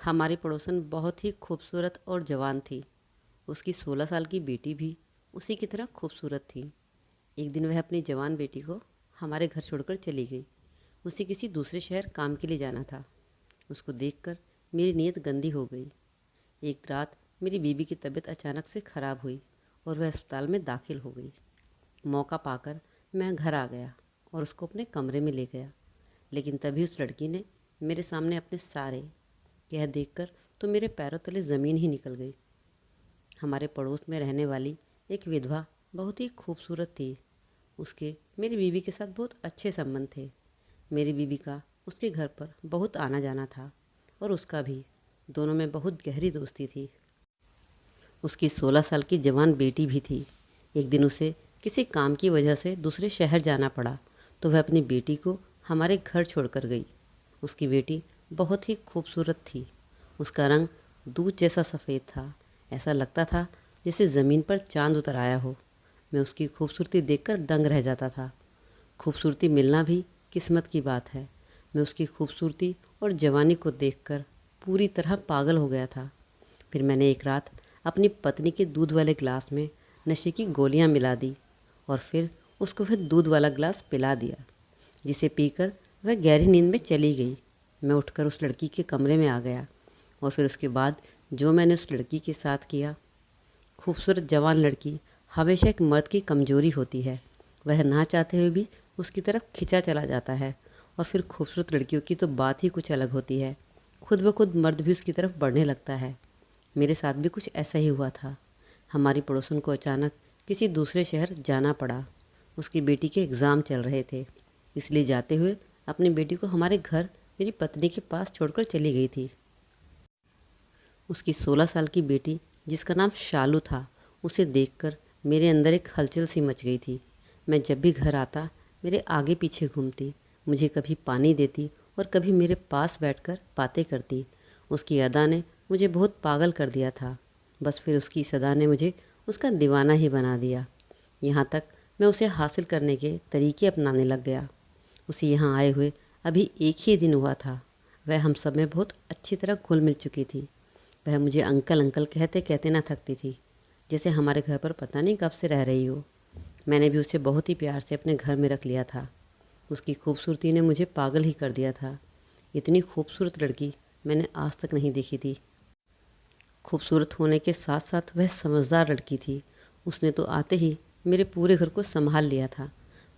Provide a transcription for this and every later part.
हमारी पड़ोसन बहुत ही खूबसूरत और जवान थी। उसकी 16 साल की बेटी भी उसी की तरह खूबसूरत थी। एक दिन वह अपनी जवान बेटी को हमारे घर छोड़कर चली गई। उसे किसी दूसरे शहर काम के लिए जाना था। उसको देखकर मेरी नीयत गंदी हो गई। एक रात मेरी बीबी की तबीयत अचानक से ख़राब हुई और वह अस्पताल में दाखिल हो गई। मौका पाकर मैं घर आ गया और उसको अपने कमरे में ले गया। लेकिन तभी उस लड़की ने मेरे सामने अपने सारे, यह देखकर तो मेरे पैरों तले ज़मीन ही निकल गई। हमारे पड़ोस में रहने वाली एक विधवा बहुत ही खूबसूरत थी। उसके मेरी बीवी के साथ बहुत अच्छे संबंध थे। मेरी बीवी का उसके घर पर बहुत आना जाना था और उसका भी। दोनों में बहुत गहरी दोस्ती थी। उसकी 16 साल की जवान बेटी भी थी। एक दिन उसे किसी काम की वजह से दूसरे शहर जाना पड़ा तो वह अपनी बेटी को हमारे घर छोड़कर गई। उसकी बेटी बहुत ही खूबसूरत थी। उसका रंग दूध जैसा सफ़ेद था। ऐसा लगता था जैसे ज़मीन पर चांद उतर आया हो। मैं उसकी खूबसूरती देखकर दंग रह जाता था। खूबसूरती मिलना भी किस्मत की बात है। मैं उसकी खूबसूरती और जवानी को देखकर पूरी तरह पागल हो गया था। फिर मैंने एक रात अपनी पत्नी के दूध वाले गिलास में नशे की गोलियां मिला दी और फिर उसको वह दूध वाला गिलास पिला दिया, जिसे पीकर वह गहरी नींद में चली गई। मैं उठकर उस लड़की के कमरे में आ गया और फिर उसके बाद जो मैंने उस लड़की के साथ किया। खूबसूरत जवान लड़की हमेशा एक मर्द की कमजोरी होती है। वह ना चाहते हुए भी उसकी तरफ खिंचा चला जाता है। और फिर खूबसूरत लड़कियों की तो बात ही कुछ अलग होती है। खुद ब खुद मर्द भी उसकी तरफ बढ़ने लगता है। मेरे साथ भी कुछ ऐसा ही हुआ था। हमारी पड़ोसन को अचानक किसी दूसरे शहर जाना पड़ा। उसकी बेटी के एग्ज़ाम चल रहे थे, इसलिए जाते हुए अपनी बेटी को हमारे घर मेरी पत्नी के पास छोड़कर चली गई थी। उसकी 16 साल की बेटी, जिसका नाम शालू था, उसे देखकर मेरे अंदर एक हलचल सी मच गई थी। मैं जब भी घर आता मेरे आगे पीछे घूमती, मुझे कभी पानी देती और कभी मेरे पास बैठकर बातें करती। उसकी अदा ने मुझे बहुत पागल कर दिया था। बस फिर उसकी इस अदा ने मुझे उसका दीवाना ही बना दिया। यहाँ तक मैं उसे हासिल करने के तरीके अपनाने लग गया। उसे यहाँ आए हुए अभी एक ही दिन हुआ था। वह हम सब में बहुत अच्छी तरह घुल मिल चुकी थी। वह मुझे अंकल अंकल कहते कहते ना थकती थी, जैसे हमारे घर पर पता नहीं कब से रह रही हो। मैंने भी उसे बहुत ही प्यार से अपने घर में रख लिया था। उसकी खूबसूरती ने मुझे पागल ही कर दिया था। इतनी खूबसूरत लड़की मैंने आज तक नहीं देखी थी। खूबसूरत होने के साथ साथ वह समझदार लड़की थी। उसने तो आते ही मेरे पूरे घर को संभाल लिया था।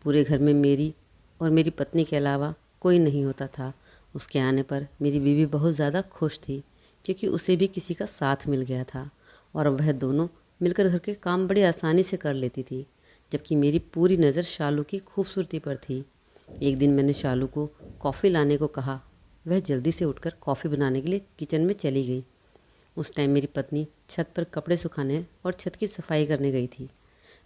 पूरे घर में मेरी और मेरी पत्नी के अलावा कोई नहीं होता था। उसके आने पर मेरी बीवी बहुत ज़्यादा खुश थी, क्योंकि उसे भी किसी का साथ मिल गया था और अब वह दोनों मिलकर घर के काम बड़ी आसानी से कर लेती थी। जबकि मेरी पूरी नज़र शालू की खूबसूरती पर थी। एक दिन मैंने शालू को कॉफ़ी लाने को कहा। वह जल्दी से उठकर कॉफ़ी बनाने के लिए किचन में चली गई। उस टाइम मेरी पत्नी छत पर कपड़े सुखाने और छत की सफाई करने गई थी।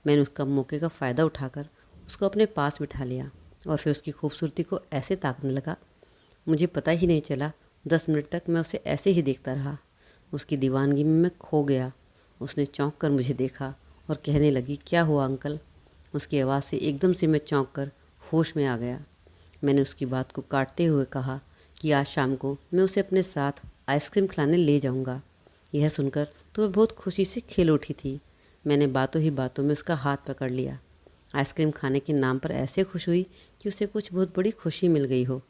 मैंने उसका मौके का फ़ायदा उठाकर उसको अपने पास बिठा लिया और फिर उसकी खूबसूरती को ऐसे ताकने लगा, मुझे पता ही नहीं चला। 10 मिनट तक मैं उसे ऐसे ही देखता रहा। उसकी दीवानगी में मैं खो गया। उसने चौंक कर मुझे देखा और कहने लगी, क्या हुआ अंकल? उसकी आवाज़ से एकदम से मैं चौंक कर होश में आ गया। मैंने उसकी बात को काटते हुए कहा कि आज शाम को मैं उसे अपने साथ आइसक्रीम खिलाने ले जाऊंगा। यह सुनकर तो वह बहुत खुशी से खिल उठी थी। मैंने बातों ही बातों में उसका हाथ पकड़ लिया। आइसक्रीम खाने के नाम पर ऐसे खुश हुई कि उसे कुछ बहुत बड़ी खुशी मिल गई हो।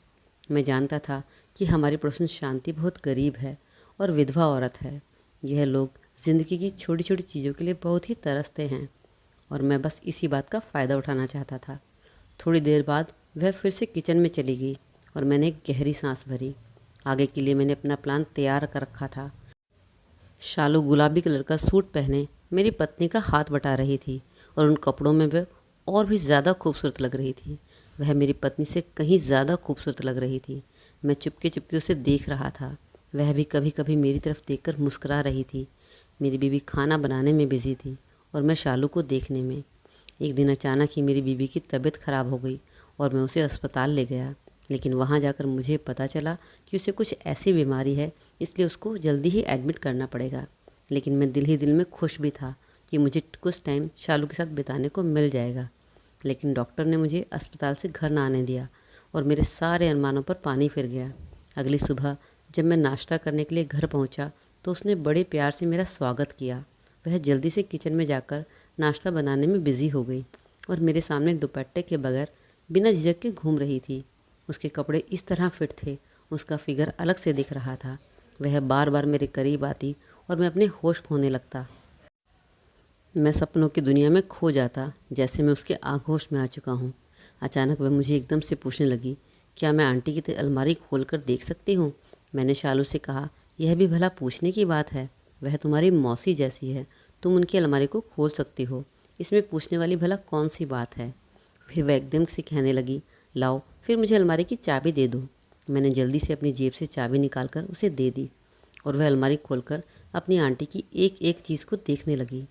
मैं जानता था कि हमारी पड़ोसन शांति बहुत गरीब है और विधवा औरत है। यह लोग ज़िंदगी की छोटी छोटी चीज़ों के लिए बहुत ही तरसते हैं और मैं बस इसी बात का फ़ायदा उठाना चाहता था। थोड़ी देर बाद वह फिर से किचन में चली गई और मैंने एक गहरी सांस भरी। आगे के लिए मैंने अपना प्लान तैयार कर रखा था। शालू गुलाबी कलर का सूट पहने मेरी पत्नी का हाथ बटा रही थी और उन कपड़ों में वह और भी ज़्यादा खूबसूरत लग रही थी। वह मेरी पत्नी से कहीं ज़्यादा खूबसूरत लग रही थी। मैं चुपके चुपके उसे देख रहा था। वह भी कभी कभी मेरी तरफ देखकर मुस्कुरा रही थी। मेरी बीवी खाना बनाने में बिजी थी और मैं शालू को देखने में। एक दिन अचानक ही मेरी बीवी की तबीयत ख़राब हो गई और मैं उसे अस्पताल ले गया। लेकिन वहाँ जाकर मुझे पता चला कि उसे कुछ ऐसी बीमारी है, इसलिए उसको जल्दी ही एडमिट करना पड़ेगा। लेकिन मैं दिल ही दिल में खुश भी था कि मुझे कुछ टाइम शालू के साथ बिताने को मिल जाएगा। लेकिन डॉक्टर ने मुझे अस्पताल से घर ना आने दिया और मेरे सारे अरमानों पर पानी फिर गया। अगली सुबह जब मैं नाश्ता करने के लिए घर पहुंचा तो उसने बड़े प्यार से मेरा स्वागत किया। वह जल्दी से किचन में जाकर नाश्ता बनाने में बिज़ी हो गई और मेरे सामने दुपट्टे के बगैर बिना झिझक के घूम रही थी। उसके कपड़े इस तरह फिट थे, उसका फिगर अलग से दिख रहा था। वह बार बार मेरे करीब आती और मैं अपने होश खोने लगता। मैं सपनों की दुनिया में खो जाता, जैसे मैं उसके आगोश में आ चुका हूँ। अचानक वह मुझे एकदम से पूछने लगी, क्या मैं आंटी की अलमारी खोल कर देख सकती हूँ? मैंने शालू से कहा, यह भी भला पूछने की बात है? वह तुम्हारी मौसी जैसी है, तुम उनकी अलमारी को खोल सकती हो, इसमें पूछने वाली भला कौन सी बात है? फिर वह एकदम से कहने लगी, लाओ फिर मुझे अलमारी की चाबी दे दो। मैंने जल्दी से अपनी जेब से चाबी निकाल कर उसे दे दी और वह अलमारी खोलकर अपनी आंटी की एक एक चीज़ को देखने लगी।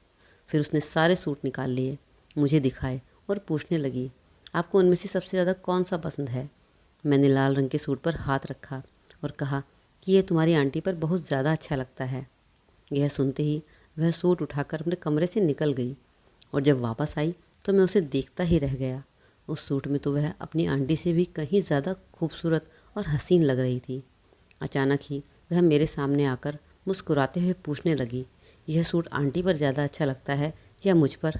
फिर उसने सारे सूट निकाल लिए, मुझे दिखाए और पूछने लगी, आपको उनमें से सबसे ज़्यादा कौन सा पसंद है? मैंने लाल रंग के सूट पर हाथ रखा और कहा कि यह तुम्हारी आंटी पर बहुत ज़्यादा अच्छा लगता है। यह सुनते ही वह सूट उठाकर अपने कमरे से निकल गई और जब वापस आई तो मैं उसे देखता ही रह गया। उस सूट में तो वह अपनी आंटी से भी कहीं ज़्यादा खूबसूरत और हसीन लग रही थी। अचानक ही वह मेरे सामने आकर मुस्कुराते हुए पूछने लगी, यह सूट आंटी पर ज़्यादा अच्छा लगता है या मुझ पर?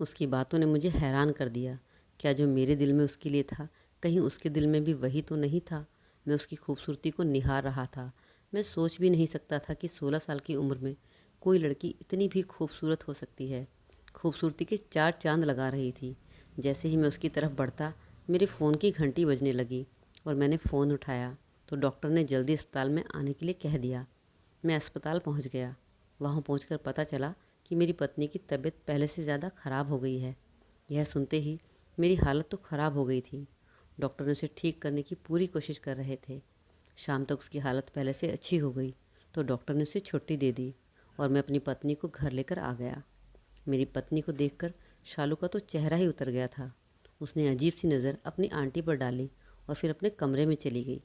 उसकी बातों ने मुझे हैरान कर दिया। क्या जो मेरे दिल में उसके लिए था, कहीं उसके दिल में भी वही तो नहीं था? मैं उसकी खूबसूरती को निहार रहा था। मैं सोच भी नहीं सकता था कि 16 साल की उम्र में कोई लड़की इतनी भी खूबसूरत हो सकती है। खूबसूरती के 4 चांद लगा रही थी। जैसे ही मैं उसकी तरफ बढ़ता, मेरे फ़ोन की घंटी बजने लगी और मैंने फ़ोन उठाया तो डॉक्टर ने जल्दी अस्पताल में आने के लिए कह दिया। मैं अस्पताल पहुंच गया। वहां पहुंचकर पता चला कि मेरी पत्नी की तबीयत पहले से ज़्यादा ख़राब हो गई है। यह सुनते ही मेरी हालत तो ख़राब हो गई थी। डॉक्टर ने उसे ठीक करने की पूरी कोशिश कर रहे थे। शाम तक उसकी हालत पहले से अच्छी हो गई तो डॉक्टर ने उसे छुट्टी दे दी और मैं अपनी पत्नी को घर लेकर आ गया। मेरी पत्नी को देखकर शालू का तो चेहरा ही उतर गया था। उसने अजीब सी नज़र अपनी आंटी पर डाली और फिर अपने कमरे में चली गई।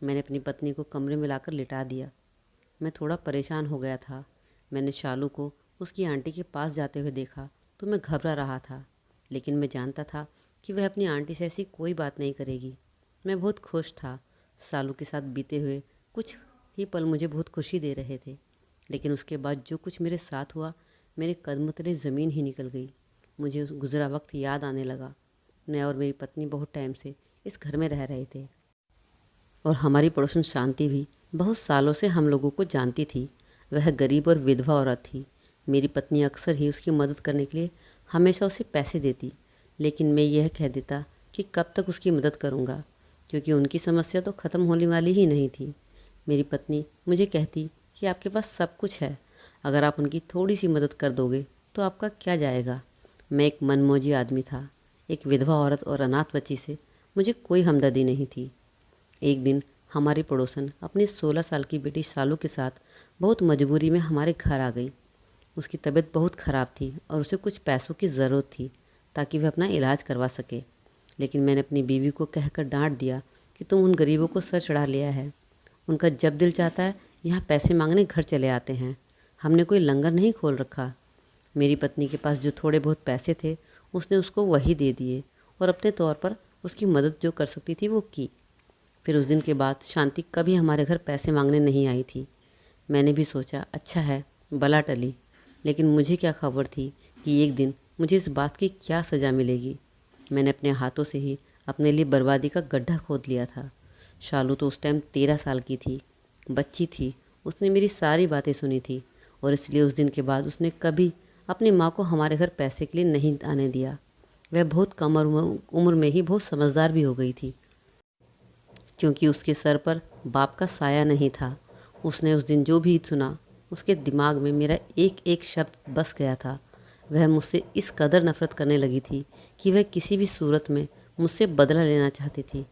मैंने अपनी पत्नी को कमरे में लाकर लिटा दिया। मैं थोड़ा परेशान हो गया था। मैंने शालू को उसकी आंटी के पास जाते हुए देखा तो मैं घबरा रहा था, लेकिन मैं जानता था कि वह अपनी आंटी से ऐसी कोई बात नहीं करेगी। मैं बहुत खुश था। शालू के साथ बीते हुए कुछ ही पल मुझे बहुत खुशी दे रहे थे, लेकिन उसके बाद जो कुछ मेरे साथ हुआ, मेरे कदमों तले ज़मीन ही निकल गई। मुझे उस गुज़रा वक्त याद आने लगा। मैं और मेरी पत्नी बहुत टाइम से इस घर में रह रहे थे और हमारी पड़ोसन शांति भी बहुत सालों से हम लोगों को जानती थी। वह गरीब और विधवा औरत थी। मेरी पत्नी अक्सर ही उसकी मदद करने के लिए हमेशा उसे पैसे देती, लेकिन मैं यह कह देता कि कब तक उसकी मदद करूँगा, क्योंकि उनकी समस्या तो ख़त्म होने वाली ही नहीं थी। मेरी पत्नी मुझे कहती कि आपके पास सब कुछ है, अगर आप उनकी थोड़ी सी मदद कर दोगे तो आपका क्या जाएगा। मैं एक मनमौजी आदमी था। एक विधवा औरत और अनाथ बच्ची से मुझे कोई हमदर्दी नहीं थी। एक दिन हमारी पड़ोसन अपनी 16 साल की बेटी शालू के साथ बहुत मजबूरी में हमारे घर आ गई। उसकी तबीयत बहुत ख़राब थी और उसे कुछ पैसों की ज़रूरत थी ताकि वह अपना इलाज करवा सके। लेकिन मैंने अपनी बीवी को कहकर डांट दिया कि तुम उन गरीबों को सर चढ़ा लिया है। उनका जब दिल चाहता है यहाँ पैसे मांगने घर चले आते हैं। हमने कोई लंगर नहीं खोल रखा। मेरी पत्नी के पास जो थोड़े बहुत पैसे थे उसने उसको वही दे दिए और अपने तौर पर उसकी मदद जो कर सकती थी वो की। फिर उस दिन के बाद शांति कभी हमारे घर पैसे मांगने नहीं आई थी। मैंने भी सोचा अच्छा है, बला टली। लेकिन मुझे क्या खबर थी कि एक दिन मुझे इस बात की क्या सज़ा मिलेगी। मैंने अपने हाथों से ही अपने लिए बर्बादी का गड्ढा खोद लिया था। शालू तो उस टाइम 13 साल की थी, बच्ची थी। उसने मेरी सारी बातें सुनी थी और इसलिए उस दिन के बाद उसने कभी अपनी माँ को हमारे घर पैसे के लिए नहीं आने दिया। वह बहुत कम उम्र में ही बहुत समझदार भी हो गई थी, क्योंकि उसके सर पर बाप का साया नहीं था। उसने उस दिन जो भी सुना उसके दिमाग में मेरा एक एक शब्द बस गया था। वह मुझसे इस कदर नफ़रत करने लगी थी कि वह किसी भी सूरत में मुझसे बदला लेना चाहती थी।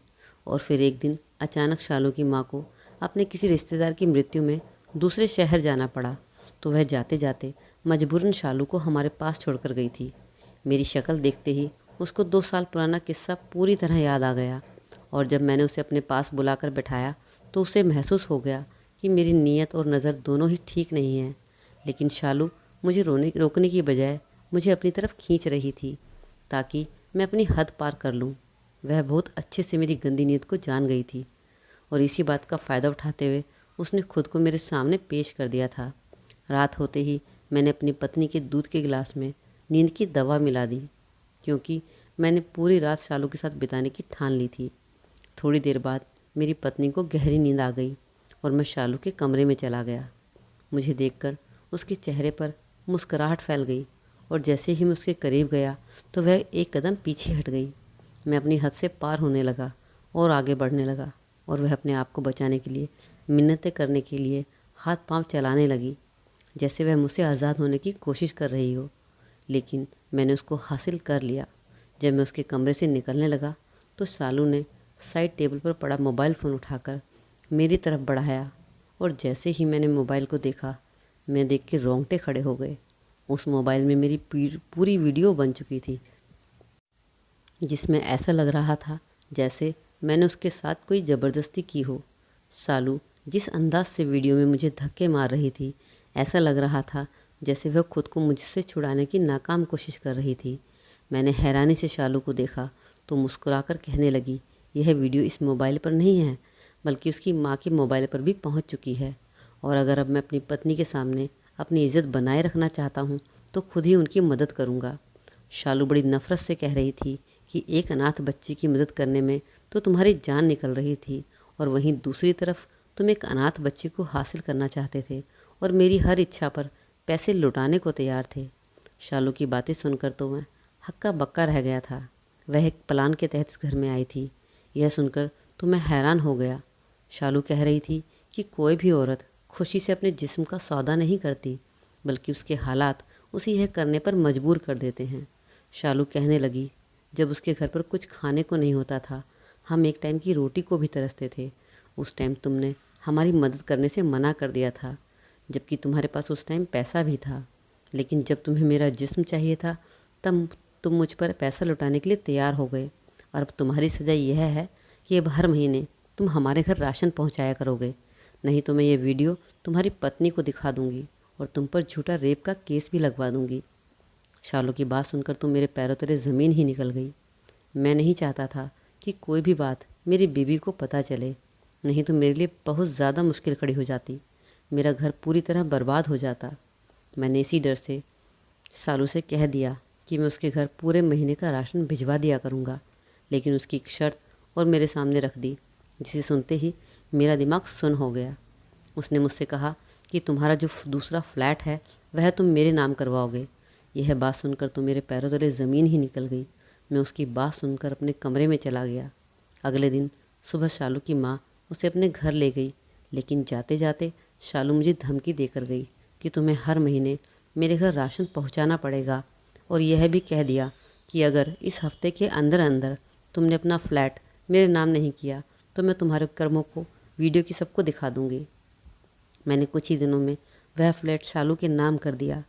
और फिर एक दिन अचानक शालू की माँ को अपने किसी रिश्तेदार की मृत्यु में दूसरे शहर जाना पड़ा, तो वह जाते जाते मजबूरन शालू को हमारे पास छोड़कर गई थी। मेरी शक्ल देखते ही उसको 2 साल पुराना किस्सा पूरी तरह याद आ गया और जब मैंने उसे अपने पास बुलाकर बैठाया तो उसे महसूस हो गया कि मेरी नीयत और नज़र दोनों ही ठीक नहीं है। लेकिन शालू मुझे रोकने की बजाय मुझे अपनी तरफ खींच रही थी ताकि मैं अपनी हद पार कर लूँ। वह बहुत अच्छे से मेरी गंदी नीयत को जान गई थी। और इसी बात का फ़ायदा उठाते हुए उसने खुद को मेरे सामने पेश कर दिया था। रात होते ही मैंने अपनी पत्नी के दूध के गिलास में नींद की दवा मिला दी, क्योंकि मैंने पूरी रात शालू के साथ बिताने की ठान ली थी। थोड़ी देर बाद मेरी पत्नी को गहरी नींद आ गई और मैं शालू के कमरे में चला गया। मुझे देखकर उसके चेहरे पर मुस्कुराहट फैल गई और जैसे ही मैं उसके करीब गया तो वह एक कदम पीछे हट गई। मैं अपनी हद से पार होने लगा और आगे बढ़ने लगा और वह अपने आप को बचाने के लिए मिन्नतें करने के लिए हाथ पांव चलाने लगी, जैसे वह मुझसे आज़ाद होने की कोशिश कर रही हो। लेकिन मैंने उसको हासिल कर लिया। जब मैं उसके कमरे से निकलने लगा तो शालू ने साइड टेबल पर पड़ा मोबाइल फ़ोन उठाकर मेरी तरफ बढ़ाया और जैसे ही मैंने मोबाइल को देखा, मैं देख के रोंगटे खड़े हो गए। उस मोबाइल में मेरी पूरी वीडियो बन चुकी थी, जिसमें ऐसा लग रहा था जैसे मैंने उसके साथ कोई ज़बरदस्ती की हो। शालू जिस अंदाज से वीडियो में मुझे धक्के मार रही थी, ऐसा लग रहा था जैसे वह खुद को मुझसे छुड़ाने की नाकाम कोशिश कर रही थी। मैंने हैरानी से शालू को देखा तो मुस्कुराकर कहने लगी, यह वीडियो इस मोबाइल पर नहीं है, बल्कि उसकी माँ के मोबाइल पर भी पहुँच चुकी है, और अगर अब मैं अपनी पत्नी के सामने अपनी इज़्ज़त बनाए रखना चाहता हूँ तो खुद ही उनकी मदद करूँगा। शालू बड़ी नफ़रत से कह रही थी कि एक अनाथ बच्ची की मदद करने में तो तुम्हारी जान निकल रही थी, और वहीं दूसरी तरफ तुम एक अनाथ बच्ची को हासिल करना चाहते थे और मेरी हर इच्छा पर पैसे लुटाने को तैयार थे। शालू की बातें सुनकर तो मैं हक्का बक्का रह गया था। वह एक प्लान के तहत इस घर में आई थी, यह सुनकर तो मैं हैरान हो गया। शालू कह रही थी कि कोई भी औरत खुशी से अपने जिस्म का सौदा नहीं करती, बल्कि उसके हालात उसे यह करने पर मजबूर कर देते हैं। शालू कहने लगी, जब उसके घर पर कुछ खाने को नहीं होता था, हम एक टाइम की रोटी को भी तरसते थे। उस टाइम तुमने हमारी मदद करने से मना कर दिया था, जबकि तुम्हारे पास उस टाइम पैसा भी था। लेकिन जब तुम्हें मेरा जिस्म चाहिए था, तब तुम मुझ पर पैसा लुटाने के लिए तैयार हो गए, और अब तुम्हारी सज़ा यह है कि अब हर महीने तुम हमारे घर राशन पहुंचाया करोगे, नहीं तो मैं ये वीडियो तुम्हारी पत्नी को दिखा दूंगी और तुम पर झूठा रेप का केस भी लगवा दूंगी। शालू की बात सुनकर तो मेरे पैरों तले ज़मीन ही निकल गई। मैं नहीं चाहता था कि कोई भी बात मेरी बीवी को पता चले, नहीं तो मेरे लिए बहुत ज़्यादा मुश्किल खड़ी हो जाती, मेरा घर पूरी तरह बर्बाद हो जाता। मैंने इसी डर से शालू से कह दिया कि मैं उसके घर पूरे महीने का राशन भिजवा दिया करूँगा, लेकिन उसकी एक शर्त और मेरे सामने रख दी, जिसे सुनते ही मेरा दिमाग सुन्न हो गया। उसने मुझसे कहा कि तुम्हारा जो दूसरा फ्लैट है वह तुम मेरे नाम करवाओगे। यह बात सुनकर तो मेरे पैरों तले ज़मीन ही निकल गई। मैं उसकी बात सुनकर अपने कमरे में चला गया। अगले दिन सुबह शालू की माँ उसे अपने घर ले गई, लेकिन जाते जाते शालू मुझे धमकी देकर गई कि तुम्हें हर महीने मेरे घर राशन पहुंचाना पड़ेगा, और यह भी कह दिया कि अगर इस हफ्ते के अंदर अंदर तुमने अपना फ्लैट मेरे नाम नहीं किया तो मैं तुम्हारे कर्मों को वीडियो की सबको दिखा दूंगी। मैंने कुछ ही दिनों में वह फ्लैट शालू के नाम कर दिया।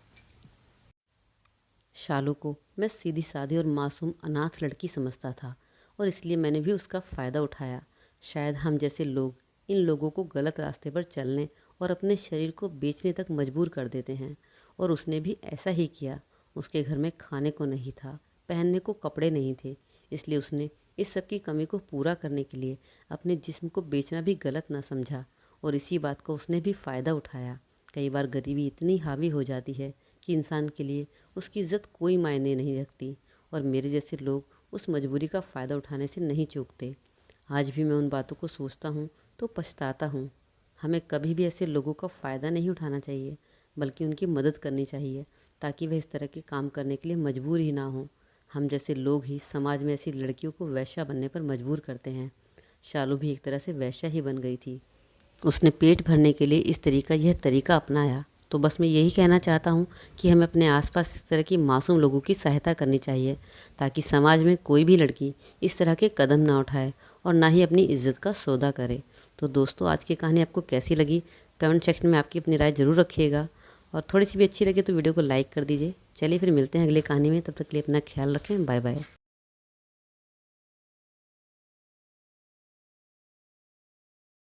शालू को मैं सीधी सादी और मासूम अनाथ लड़की समझता था, और इसलिए मैंने भी उसका फ़ायदा उठाया। शायद हम जैसे लोग इन लोगों को गलत रास्ते पर चलने और अपने शरीर को बेचने तक मजबूर कर देते हैं, और उसने भी ऐसा ही किया। उसके घर में खाने को नहीं था, पहनने को कपड़े नहीं थे, इसलिए उसने इस सब की कमी को पूरा करने के लिए अपने जिस्म को बेचना भी गलत ना समझा, और इसी बात को उसने भी फ़ायदा उठाया। कई बार गरीबी इतनी हावी हो जाती है कि इंसान के लिए उसकी इज़्ज़त कोई मायने नहीं रखती, और मेरे जैसे लोग उस मजबूरी का फ़ायदा उठाने से नहीं चूकते। आज भी मैं उन बातों को सोचता हूँ तो पछताता हूँ। हमें कभी भी ऐसे लोगों का फ़ायदा नहीं उठाना चाहिए, बल्कि उनकी मदद करनी चाहिए, ताकि वह इस तरह के काम करने के लिए मजबूर ही ना हों। हम जैसे लोग ही समाज में ऐसी लड़कियों को वैश्या बनने पर मजबूर करते हैं। शालू भी एक तरह से वैश्या ही बन गई थी। उसने पेट भरने के लिए यह तरीका अपनाया। तो बस मैं यही कहना चाहता हूँ कि हमें अपने आसपास इस तरह की मासूम लोगों की सहायता करनी चाहिए, ताकि समाज में कोई भी लड़की इस तरह के कदम ना उठाए और ना ही अपनी इज्जत का सौदा करे। तो दोस्तों, आज की कहानी आपको कैसी लगी कमेंट सेक्शन में आपकी अपनी राय ज़रूर रखिएगा, और थोड़ी सी भी अच्छी लगे तो वीडियो को लाइक कर दीजिए। चलिए फिर मिलते हैं अगली कहानी में, तब तक के लिए अपना ख्याल रखें। Bye bye.